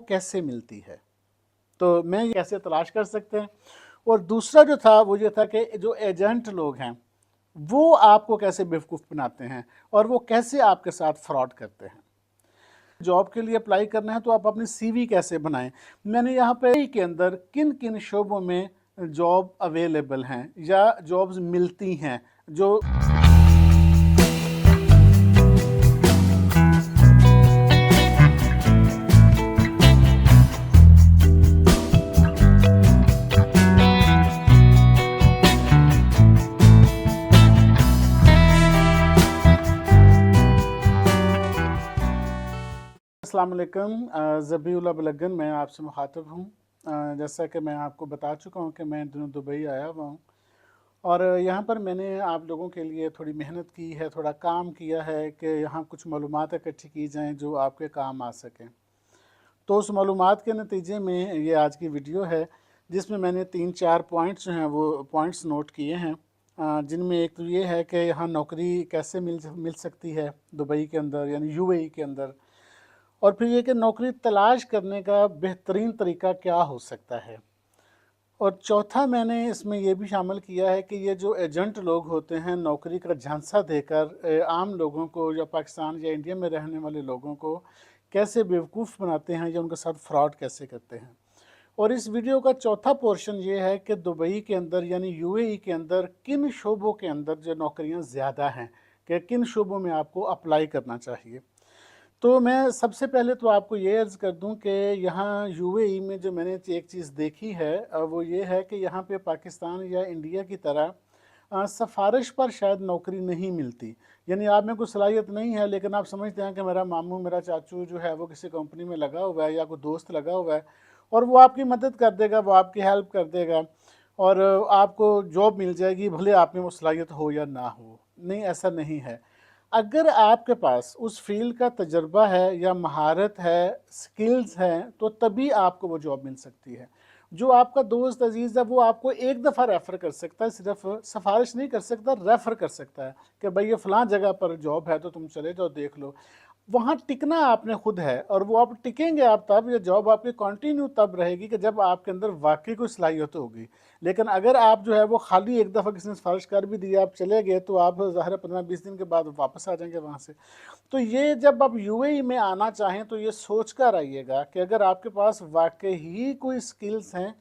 कैसे मिलती है, तो मैं ये कैसे तलाश कर सकते हैं। और दूसरा जो था वो ये था कि जो एजेंट लोग हैं वो आपको कैसे बेवकूफ़ बनाते हैं और वो कैसे आपके साथ फ्रॉड करते हैं। जॉब के लिए अप्लाई करना है तो आप अपनी सीवी कैसे बनाएं। मैंने यहाँ पे के अंदर किन किन शोबों में जॉब अवेलेबल हैं या जॉब्स मिलती हैं जो अस्सलाम वालेकुम। ज़बीउल्लाह बलगन मैं आपसे मुखातब हूँ। जैसा कि मैं आपको बता चुका हूँ कि मैं इन दिनों दुबई आया हुआ हूँ और यहाँ पर मैंने आप लोगों के लिए थोड़ी मेहनत की है, थोड़ा काम किया है कि यहाँ कुछ मालूमात इकट्ठी की जाएँ जो आपके काम आ सकें। तो उस मालूमात के नतीजे में ये आज की वीडियो है जिसमें मैंने 3-4 पॉइंट्स जो हैं वो पॉइंट्स नोट किए हैं, जिनमें एक तो ये है कि यहाँ नौकरी कैसे मिल सकती है दुबई के अंदर यानी यूएई के अंदर, और फिर ये कि नौकरी तलाश करने का बेहतरीन तरीका क्या हो सकता है। और चौथा मैंने इसमें ये भी शामिल किया है कि ये जो एजेंट लोग होते हैं नौकरी का झांसा देकर आम लोगों को या पाकिस्तान या इंडिया में रहने वाले लोगों को कैसे बेवकूफ़ बनाते हैं या उनके साथ फ्रॉड कैसे करते हैं। और इस वीडियो का चौथा पोर्शन ये है कि दुबई के अंदर यानी यूएई के अंदर किन शोबों के अंदर जो नौकरियां ज़्यादा हैं, कि किन शोबों में आपको अप्लाई करना चाहिए। तो मैं सबसे पहले तो आपको ये अर्ज़ कर दूं कि यहाँ यूएई में जो मैंने एक चीज़ देखी है वो ये है कि यहाँ पे पाकिस्तान या इंडिया की तरह सिफारिश पर शायद नौकरी नहीं मिलती। यानी आप में कोई सलाहियत नहीं है लेकिन आप समझते हैं कि मेरा मामू मेरा चाचू जो है वो किसी कंपनी में लगा हुआ है या कोई दोस्त लगा हुआ है और वो आपकी मदद कर देगा, वो आपकी हेल्प कर देगा और आपको जॉब मिल जाएगी, भले आप में वो सलाहियत हो या ना हो। नहीं, ऐसा नहीं है। अगर आपके पास उस फील्ड का तजर्बा है या महारत है, स्किल्स हैं, तो तभी आपको वो जॉब मिल सकती है। जो आपका दोस्त अजीज़ है वो आपको एक दफ़ा रेफ़र कर सकता है, सिर्फ सिफारिश नहीं कर सकता, रेफ़र कर सकता है कि भाई ये फ़लाँ जगह पर जॉब है तो तुम चले जाओ देख लो। वहाँ टिकना आपने खुद है और वो आप टिकेंगे आप तब, ये जॉब आपकी कंटिन्यू तब रहेगी कि जब आपके अंदर वाकई कोई सलाहियत होगी। लेकिन अगर आप जो है वो खाली एक दफ़ा किसी ने सिफारिश कर भी दी, आप चले गए, तो आप ज़ाहिर है 15-20 दिन के बाद वापस आ जाएंगे वहाँ से। तो ये जब आप यूएई में आना चाहें तो ये सोच कर आइएगा कि अगर आपके पास वाकई ही कोई स्किल्स हैं,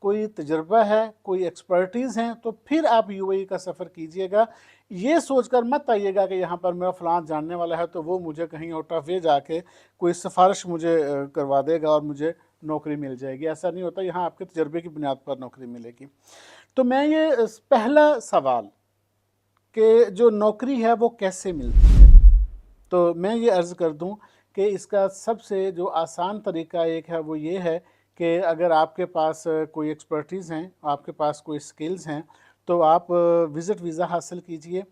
कोई तजर्बा है, कोई एक्सपर्टीज़ हैं, तो फिर आप यूएई का सफ़र कीजिएगा। ये सोचकर मत आइएगा कि यहाँ पर मेरा फ़लाँ जानने वाला है तो वो मुझे कहीं आउट ऑफ वे जाके कोई सिफारिश मुझे करवा देगा और मुझे नौकरी मिल जाएगी। ऐसा नहीं होता, यहाँ आपके तजर्बे की बुनियाद पर नौकरी मिलेगी। तो मैं ये पहला सवाल कि जो नौकरी है वो कैसे मिलती है, तो मैं ये अर्ज़ कर दूं कि इसका सबसे जो आसान तरीका एक है वो ये है कि अगर आपके पास कोई एक्सपर्टीज़ हैं, आपके पास कोई स्किल्स हैं, तो आप विज़िट वीज़ा हासिल कीजिए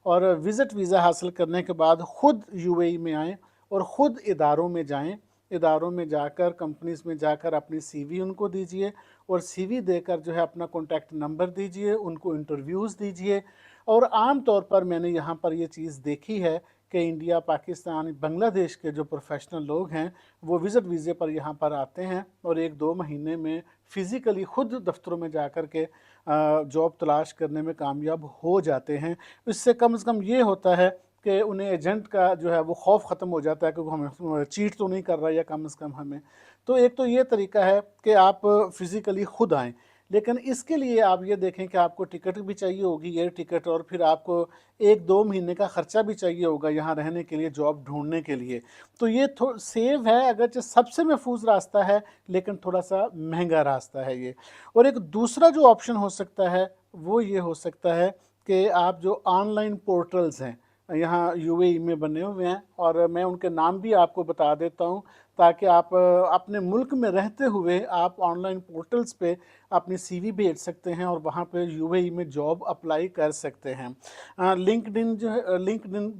और विज़िट वीज़ा हासिल करने के बाद ख़ुद यूएई में आएँ और ख़ुद इदारों में जाएँ। इदारों में जाकर, कंपनीज़ में जाकर अपनी सीवी उनको दीजिए और सीवी देकर जो है अपना कॉन्टैक्ट नंबर दीजिए, उनको इंटरव्यूज़ दीजिए। और आम तौर पर मैंने यहाँ पर ये चीज़ देखी है कि इंडिया, पाकिस्तान, बांग्लादेश के जो प्रोफेशनल लोग हैं वो विज़िट वीज़े पर यहाँ पर आते हैं और 1-2 महीने में फ़िज़िकली ख़ुद दफ्तरों में जा कर के जॉब तलाश करने में कामयाब हो जाते हैं। इससे कम से कम ये होता है कि उन्हें एजेंट का जो है वो खौफ ख़त्म हो जाता है कि वो हमें चीट तो नहीं कर रहा या कम से कम हमें। तो एक तो ये तरीका है कि आप फ़िज़िकली ख़ुद आएँ। लेकिन इसके लिए आप ये देखें कि आपको टिकट भी चाहिए होगी, एयर टिकट, और फिर आपको 1-2 महीने का ख़र्चा भी चाहिए होगा यहाँ रहने के लिए, जॉब ढूँढने के लिए। तो ये सेव है, अगरचे सबसे महफूज रास्ता है लेकिन थोड़ा-सा महँगा रास्ता है ये। और एक दूसरा जो ऑप्शन हो सकता है वो ये हो सकता है कि आप जो ऑनलाइन पोर्टल्स हैं यहाँ यूएई में बने हुए हैं, और मैं उनके नाम भी आपको बता देता हूँ ताकि आप अपने मुल्क में रहते हुए आप ऑनलाइन पोर्टल्स पे अपनी सीवी भेज सकते हैं और वहाँ पे यूएई में जॉब अप्लाई कर सकते हैं। लिंक्डइन जो है, लिंक्डइन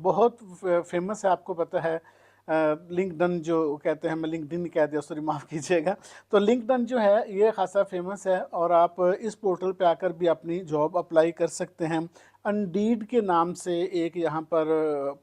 बहुत फेमस है, आपको पता है। लिंक्डइन जो कहते हैं, मैं लिंक्डइन कह दिया, सॉरी माफ़ कीजिएगा। तो लिंक्डइन जो है ये ख़ासा फेमस है और आप इस पोर्टल पे आकर भी अपनी जॉब अप्लाई कर सकते हैं। इंडीड के नाम से एक यहाँ पर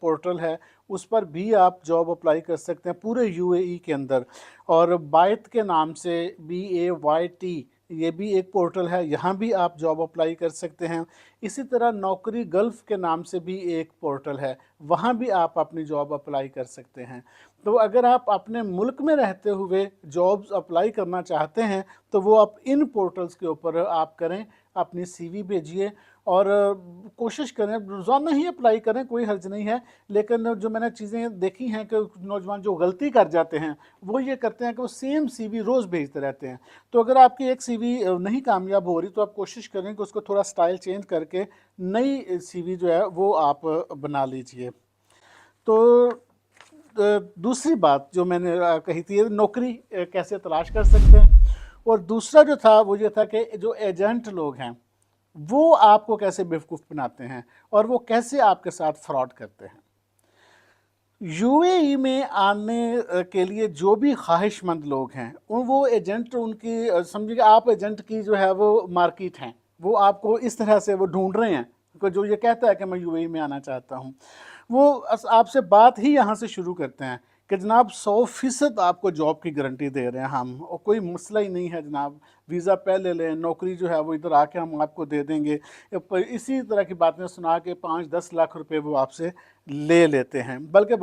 पोर्टल है, उस पर भी आप जॉब अप्लाई कर सकते हैं पूरे यूएई के अंदर। और बायत के नाम से BAYT ये भी एक पोर्टल है, यहाँ भी आप जॉब अप्लाई कर सकते हैं। इसी तरह नौकरी गल्फ़ के नाम से भी एक पोर्टल है, वहाँ भी आप अपनी जॉब अप्लाई कर सकते हैं। तो अगर आप अपने मुल्क में रहते हुए जॉब्स अप्लाई करना चाहते हैं तो वो आप इन पोर्टल्स के ऊपर आप करें, अपनी सीवी भेजिए और कोशिश करें रोज़ाना ही अप्लाई करें, कोई हर्ज नहीं है। लेकिन जो मैंने चीज़ें देखी हैं कि नौजवान जो गलती कर जाते हैं वो ये करते हैं कि वो सेम सीवी रोज़ भेजते रहते हैं। तो अगर आपकी एक सीवी नहीं कामयाब हो रही तो आप कोशिश करें कि उसको थोड़ा स्टाइल चेंज करके नई सीवी जो है वो आप बना लीजिए। तो दूसरी बात जो मैंने कही थी, नौकरी कैसे तलाश कर सकते हैं, और दूसरा जो था वो ये था कि जो एजेंट लोग हैं वो आपको कैसे बेवकूफ़ बनाते हैं और वो कैसे आपके साथ फ्रॉड करते हैं। यूएई में आने के लिए जो भी ख्वाहिशमंद लोग हैं वो एजेंट उनकी समझिए आप एजेंट की जो है वो मार्केट हैं, वो आपको इस तरह से वो ढूंढ रहे हैं कि जो ये कहता है कि मैं यूएई में आना चाहता हूँ, वो आपसे बात ही यहाँ से शुरू करते हैं कि जनाब 100% आपको जॉब की गारंटी दे रहे हैं हम, और कोई मसला ही नहीं है जनाब, वीज़ा पहले लें, नौकरी जो है वो इधर आके हम आपको दे देंगे। इसी तरह की बातें सुना के 5-10 लाख रुपए वो आपसे ले लेते हैं। बल्कि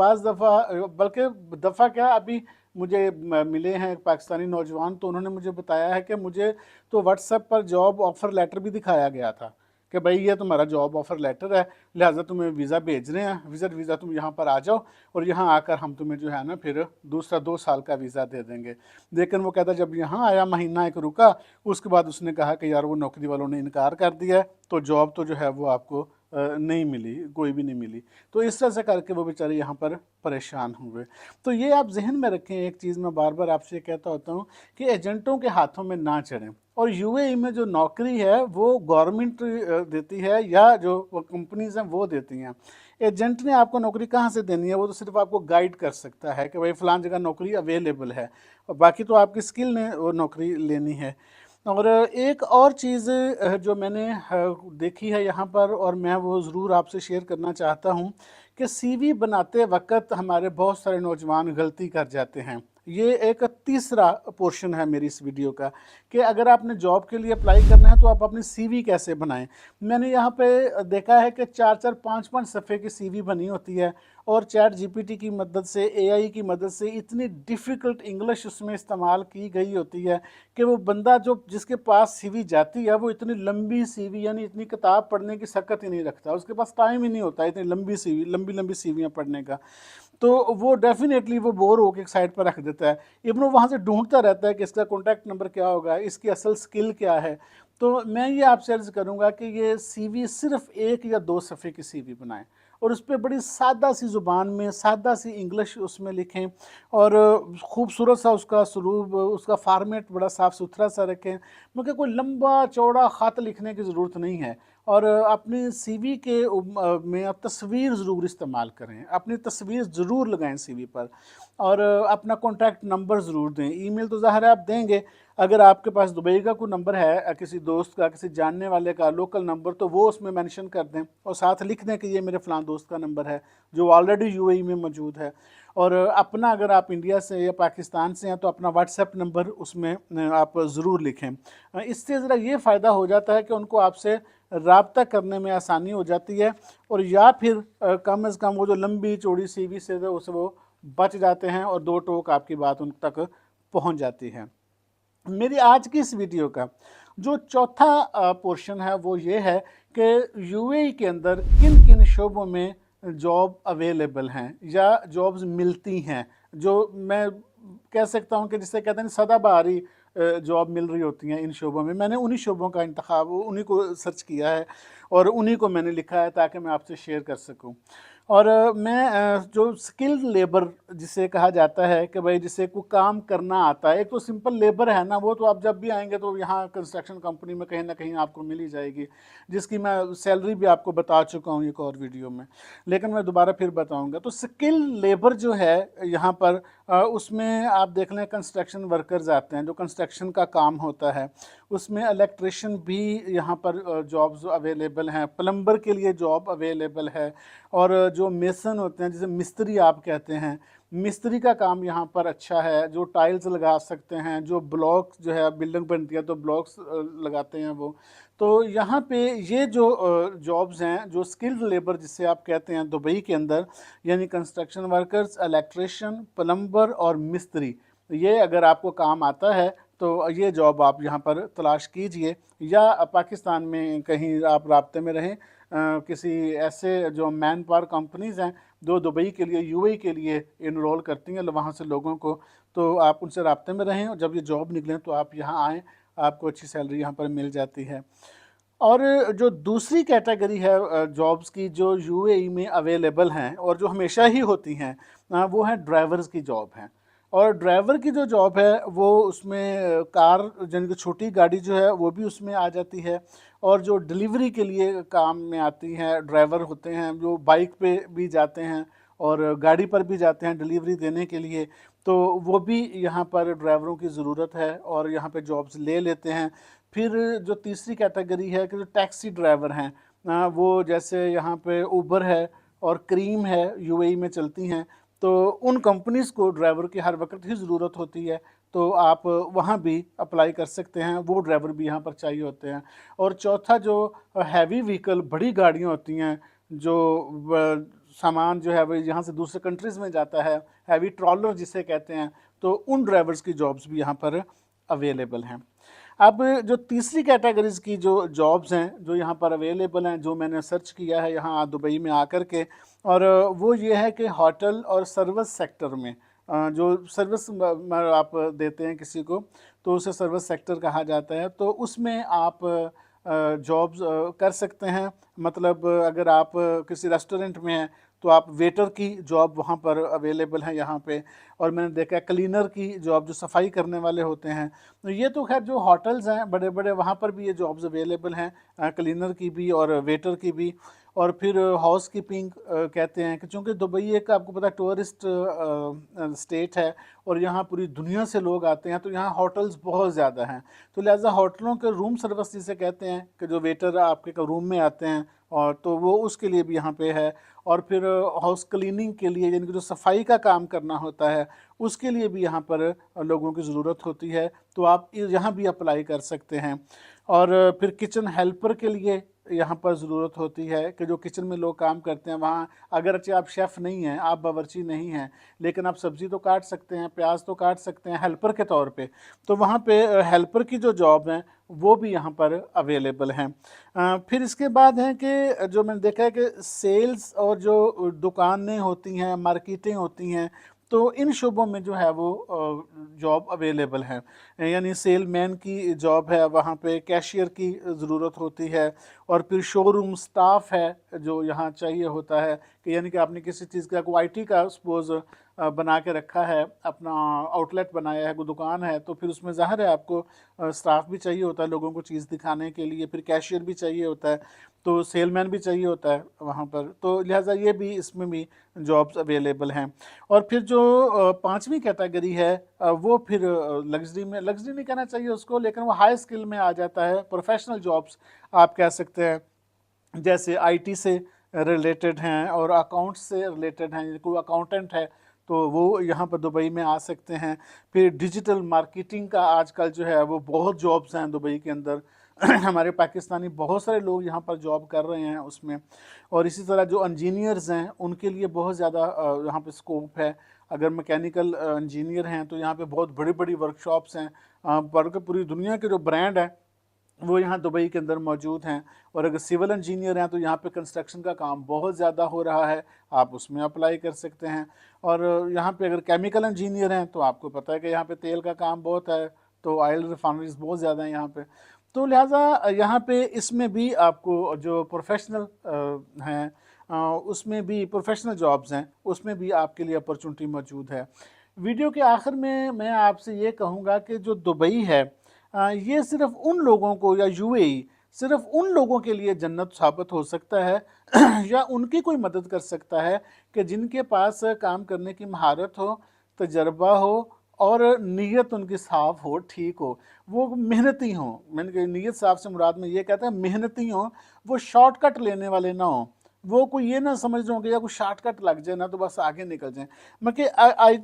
दफ़ा क्या, अभी मुझे मिले हैं पाकिस्तानी नौजवान, तो उन्होंने मुझे बताया है कि मुझे तो व्हाट्सएप पर जॉब ऑफ़र लेटर भी दिखाया गया था कि भाई ये तुम्हारा जॉब ऑफ़र लेटर है, लिहाजा तुम्हें वीज़ा भेज रहे हैं, विज़िट वीज़ा तुम यहाँ पर आ जाओ और यहाँ आकर हम तुम्हें जो है ना फिर दूसरा 2 साल का वीज़ा दे देंगे। लेकिन वो कहता जब यहाँ आया, महीना एक रुका, उसके बाद उसने कहा कि यार वो नौकरी वालों ने इनकार कर दिया है, तो जॉब तो जो है वो आपको नहीं मिली, कोई भी नहीं मिली। तो इस तरह से करके वो बेचारे यहाँ पर परेशान हुए। तो ये आप ज़हन में रखें, एक चीज़ मैं बार बार आपसे कहता होता हूँ कि एजेंटों के हाथों में ना चढ़ें। और यूएई में जो नौकरी है वो गवर्नमेंट देती है या जो कंपनीज़ हैं वो देती हैं। एजेंट ने आपको नौकरी कहाँ से देनी है, वो तो सिर्फ आपको गाइड कर सकता है कि भाई फ़लाँ जगह नौकरी अवेलेबल है, और बाकी तो आपकी स्किल ने वो नौकरी लेनी है। और एक और चीज़ जो मैंने देखी है यहाँ पर, और मैं वो ज़रूर आपसे शेयर करना चाहता हूँ कि सीवी बनाते वक्त हमारे बहुत सारे नौजवान गलती कर जाते हैं। ये एक तीसरा पोर्शन है मेरी इस वीडियो का कि अगर आपने जॉब के लिए अप्लाई करना है तो आप अपनी सीवी कैसे बनाएं। मैंने यहाँ पे देखा है कि 4-4 5-5 सफ़े की सीवी बनी होती है, और चैट जीपीटी की मदद से, एआई की मदद से इतनी डिफ़िकल्ट इंग्लिश उसमें इस्तेमाल की गई होती है कि वो बंदा जो जिसके पास सीवी जाती है वो इतनी लंबी सीवी, यानी इतनी किताब पढ़ने की सकत ही नहीं रखता, उसके पास टाइम ही नहीं होता इतनी लंबी सीवी, लंबी लंबी सीवियाँ पढ़ने का। तो वो डेफिनेटली वो बोर होकर एक साइड पर रख देता है। इवन वो वहाँ से ढूंढता रहता है कि इसका कॉन्टैक्ट नंबर क्या होगा, इसकी असल स्किल क्या है। तो मैं ये आपसे अर्ज़ करूँगा कि ये सीवी सिर्फ 1 या 2 सफ़े की सीवी बनाएं और उस पर बड़ी सादा सी ज़ुबान में सादा सी इंग्लिश उसमें लिखें, और खूबसूरत सा उसका सलूब, उसका फॉर्मेट बड़ा साफ़ सुथरा सा रखें। मगर कोई लंबा चौड़ा ख़त लिखने की ज़रूरत नहीं है। और अपनी सीवी के में आप तस्वीर ज़रूर इस्तेमाल करें, अपनी तस्वीर ज़रूर लगाएं सीवी पर, और अपना कॉन्टैक्ट नंबर ज़रूर दें। ईमेल तो ज़ाहिर है आप देंगे, अगर आपके पास दुबई का कोई नंबर है, किसी दोस्त का, किसी जानने वाले का लोकल नंबर, तो वो उसमें मेंशन कर दें और साथ लिख दें कि ये मेरे फ़लाँ दोस्त का नंबर है जो ऑलरेडी यूएई में मौजूद है। और अपना, अगर आप इंडिया से या पाकिस्तान से हैं तो अपना व्हाट्सएप नंबर उसमें आप ज़रूर लिखें। इससे ज़रा ये फ़ायदा हो जाता है कि उनको आपसे राब्ता करने में आसानी हो जाती है, और या फिर कम अज़ कम वो जो लंबी चौड़ी सीवी से उसे वो बच जाते हैं और 2 टोक आपकी बात उन तक पहुंच जाती है। मेरी आज की इस वीडियो का जो चौथा पोर्शन है वो ये है कि यूएई के अंदर किन किन शोबों में जॉब अवेलेबल हैं या जॉब्स मिलती हैं, जो मैं कह सकता हूं कि जिसे कहते हैं सदाबहारी जॉब मिल रही होती हैं इन शोबों में। मैंने उन्हीं शोबों का इंतखाब, उन्हीं को सर्च किया है और उन्हीं को मैंने लिखा है ताकि मैं आपसे शेयर कर सकूं। और मैं जो स्किल्ड लेबर जिसे कहा जाता है कि भाई जिसे को काम करना आता है, एक तो सिंपल लेबर है ना, वो तो आप जब भी आएंगे तो यहाँ कंस्ट्रक्शन कंपनी में कहीं ना कहीं आपको मिल ही जाएगी, जिसकी मैं सैलरी भी आपको बता चुका हूँ एक और वीडियो में, लेकिन मैं दोबारा फिर बताऊँगा। तो स्किल्ड लेबर जो है यहाँ पर उसमें आप देख लें कंस्ट्रक्शन वर्कर्स आते हैं, जो कंस्ट्रक्शन का काम होता है, उसमें इलेक्ट्रिशियन भी यहाँ पर जॉब्स अवेलेबल हैं, प्लम्बर के लिए जॉब अवेलेबल है, और जो मेसन होते हैं जिसे मिस्त्री आप कहते हैं, मिस्त्री का काम यहाँ पर अच्छा है, जो टाइल्स लगा सकते हैं, जो ब्लॉक जो है बिल्डिंग बनती है तो ब्लॉक्स लगाते हैं वो। तो यहाँ पे ये जो जॉब्स हैं, जो स्किल्ड लेबर जिसे आप कहते हैं दुबई के अंदर, यानी कंस्ट्रक्शन वर्कर्स, इलेक्ट्रिशियन, प्लम्बर और मिस्त्री, ये अगर आपको काम आता है तो ये जॉब आप यहाँ पर तलाश कीजिए, या पाकिस्तान में कहीं आप राब्ते में रहें किसी ऐसे जो मैन पावर कंपनीज़ हैं जो दुबई के लिए, यूएई के लिए इनरोल करती हैं वहाँ से लोगों को, तो आप उनसे राब्ते में रहें और जब ये जॉब निकलें तो आप यहाँ आएँ, आपको अच्छी सैलरी यहाँ पर मिल जाती है। और जो दूसरी कैटेगरी है जॉब्स की जो यूएई में अवेलेबल हैं और जो हमेशा ही होती हैं, वो है ड्राइवर्स की जॉब हैं। और ड्राइवर की जो जॉब है वो उसमें कार यानी कि छोटी गाड़ी जो है वो भी उसमें आ जाती है, और जो डिलीवरी के लिए काम में आती हैं ड्राइवर होते हैं, जो बाइक पे भी जाते हैं और गाड़ी पर भी जाते हैं डिलीवरी देने के लिए, तो वो भी यहाँ पर ड्राइवरों की ज़रूरत है और यहाँ पे जॉब्स ले लेते हैं। फिर जो तीसरी कैटेगरी है कि जो टैक्सी ड्राइवर हैं, वो जैसे यहाँ पे उबर है और क्रीम है, यूएई में चलती हैं, तो उन कंपनीज़ को ड्राइवर की हर वक्त ही ज़रूरत होती है, तो आप वहाँ भी अप्लाई कर सकते हैं, वो ड्राइवर भी यहाँ पर चाहिए होते हैं। और चौथा जो हैवी व्हीकल, बड़ी गाड़ियाँ होती हैं, जो सामान जो है वो यहाँ से दूसरे कंट्रीज़ में जाता है, हैवी ट्रॉलर जिसे कहते हैं, तो उन ड्राइवर्स की जॉब्स भी यहाँ पर अवेलेबल हैं। अब जो तीसरी कैटेगरीज़ की जो जॉब्स हैं जो यहाँ पर अवेलेबल हैं, जो मैंने सर्च किया है यहाँ दुबई में आकर के, और वो ये है कि होटल और सर्विस सेक्टर में जो सर्विस आप देते हैं किसी को, तो उसे सर्विस सेक्टर कहा जाता है, तो उसमें आप जॉब्स कर सकते हैं। मतलब अगर आप किसी रेस्टोरेंट में हैं तो आप वेटर की जॉब वहाँ पर अवेलेबल है यहाँ पे, और मैंने देखा है क्लीनर की जॉब, जो सफाई करने वाले होते हैं, तो ये तो खैर जो होटल्स हैं बड़े बड़े वहाँ पर भी ये जॉब्स अवेलेबल हैं, क्लीनर की भी और वेटर की भी। और फिर हाउस कीपिंग कहते हैं कि चूँकि दुबई एक आपको पता है टूरिस्ट स्टेट है और यहाँ पूरी दुनिया से लोग आते हैं, तो यहाँ होटल्स बहुत ज़्यादा हैं, तो लिहाजा होटलों के रूम सर्विस जिसे कहते हैं कि जो वेटर आपके रूम में आते हैं, और तो वो उसके लिए भी यहाँ पे है। और फिर हाउस क्लीनिंग के लिए यानी कि जो सफाई का काम करना होता है उसके लिए भी यहाँ पर लोगों की ज़रूरत होती है, तो आप यहाँ भी अप्लाई कर सकते हैं। और फिर किचन हेल्पर के लिए यहाँ पर ज़रूरत होती है कि जो किचन में लोग काम करते हैं वहाँ, अगरचे आप शेफ़ नहीं हैं, आप बावर्ची नहीं हैं, लेकिन आप सब्ज़ी तो काट सकते हैं, प्याज तो काट सकते हैं हेल्पर के तौर पे, तो वहाँ पे हेल्पर की जो जॉब हैं वो भी यहाँ पर अवेलेबल हैं। फिर इसके बाद है कि जो मैंने देखा है कि सेल्स और जो दुकानें होती हैं, मार्केटिंग होती हैं, तो इन शोबों में जो है वो जॉब अवेलेबल है, यानी सेलमैन की जॉब है, वहाँ पे कैशियर की ज़रूरत होती है, और फिर शोरूम स्टाफ है जो यहाँ चाहिए होता है, कि यानी कि आपने किसी चीज़ का कोई आईटी का सपोज़ बना के रखा है, अपना आउटलेट बनाया है, कोई दुकान है, तो फिर उसमें ज़ाहिर है आपको स्टाफ भी चाहिए होता है लोगों को चीज़ दिखाने के लिए, फिर कैशियर भी चाहिए होता है, तो सेलमैन भी चाहिए होता है वहाँ पर, तो लिहाजा ये भी इसमें भी जॉब्स अवेलेबल हैं। और फिर जो पांचवी कैटेगरी है वो फिर लग्जरी में, लग्जरी नहीं कहना चाहिए उसको, लेकिन वो हाई स्किल में आ जाता है, प्रोफेशनल जॉब्स आप कह सकते हैं, जैसे आईटी से रिलेटेड हैं और अकाउंट्स से रिलेटेड हैं, कोई अकाउंटेंट है तो वो यहाँ पर दुबई में आ सकते हैं। फिर डिजिटल मार्केटिंग का आजकल जो है वो बहुत जॉब्स हैं दुबई के अंदर हमारे पाकिस्तानी बहुत सारे लोग यहाँ पर जॉब कर रहे हैं उसमें। और इसी तरह जो इंजीनियर्स हैं उनके लिए बहुत ज़्यादा यहाँ पे स्कोप है। अगर मैकेनिकल इंजीनियर हैं तो यहाँ पे बहुत बड़ी बड़ी वर्कशॉप्स हैं, बल्कि पूरी दुनिया के जो ब्रांड हैं वो यहाँ दुबई के अंदर मौजूद हैं। और अगर सिविल इंजीनियर हैं तो यहाँ पे कंस्ट्रक्शन का काम बहुत ज़्यादा हो रहा है, आप उसमें अप्लाई कर सकते हैं। और यहाँ पे अगर केमिकल इंजीनियर हैं तो आपको पता है कि यहाँ पे तेल का काम बहुत है, तो ऑयल रिफाइनरीज बहुत ज़्यादा हैं यहाँ पे, तो लिहाजा यहाँ पे इसमें भी आपको जो प्रोफेशनल हैं उसमें भी प्रोफेशनल जॉब्स हैं, उसमें भी आपके लिए अपॉर्चुनिटी मौजूद है। वीडियो के आखिर में मैं आपसे ये कहूँगा कि जो दुबई है, ये सिर्फ़ उन लोगों को, या यूएई सिर्फ़ उन लोगों के लिए जन्नत साबित हो सकता है या उनकी कोई मदद कर सकता है कि जिनके पास काम करने की महारत हो, तजर्बा हो और नीयत उनकी साफ़ हो, ठीक हो। वो मेहनती हों, मैंने कहा नीयत साफ़ से मुराद में ये कहता है मेहनती हों, वो शॉर्टकट लेने वाले ना हों। वो कोई ये ना समझ रहे हो कि या कोई शॉर्टकट लग जाए ना तो बस आगे निकल जाएँ। मैं कि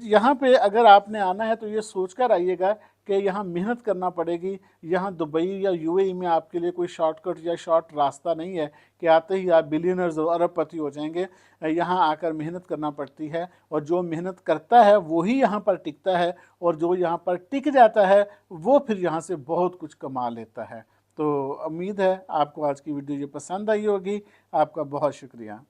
यहाँ पे अगर आपने आना है तो ये सोच कर आइएगा कि यहाँ मेहनत करना पड़ेगी। यहाँ दुबई या यूएई में आपके लिए कोई शॉर्टकट या शॉर्ट रास्ता नहीं है कि आते ही आप बिलियनर्स और अरबपति हो जाएँगे। यहाँ आकर मेहनत करना पड़ती है, और जो मेहनत करता है वही यहाँ पर टिकता है, और जो यहाँ पर टिक जाता है वो फिर यहाँ से बहुत कुछ कमा लेता है। तो उम्मीद है आपको आज की वीडियो ये पसंद आई होगी। आपका बहुत शुक्रिया।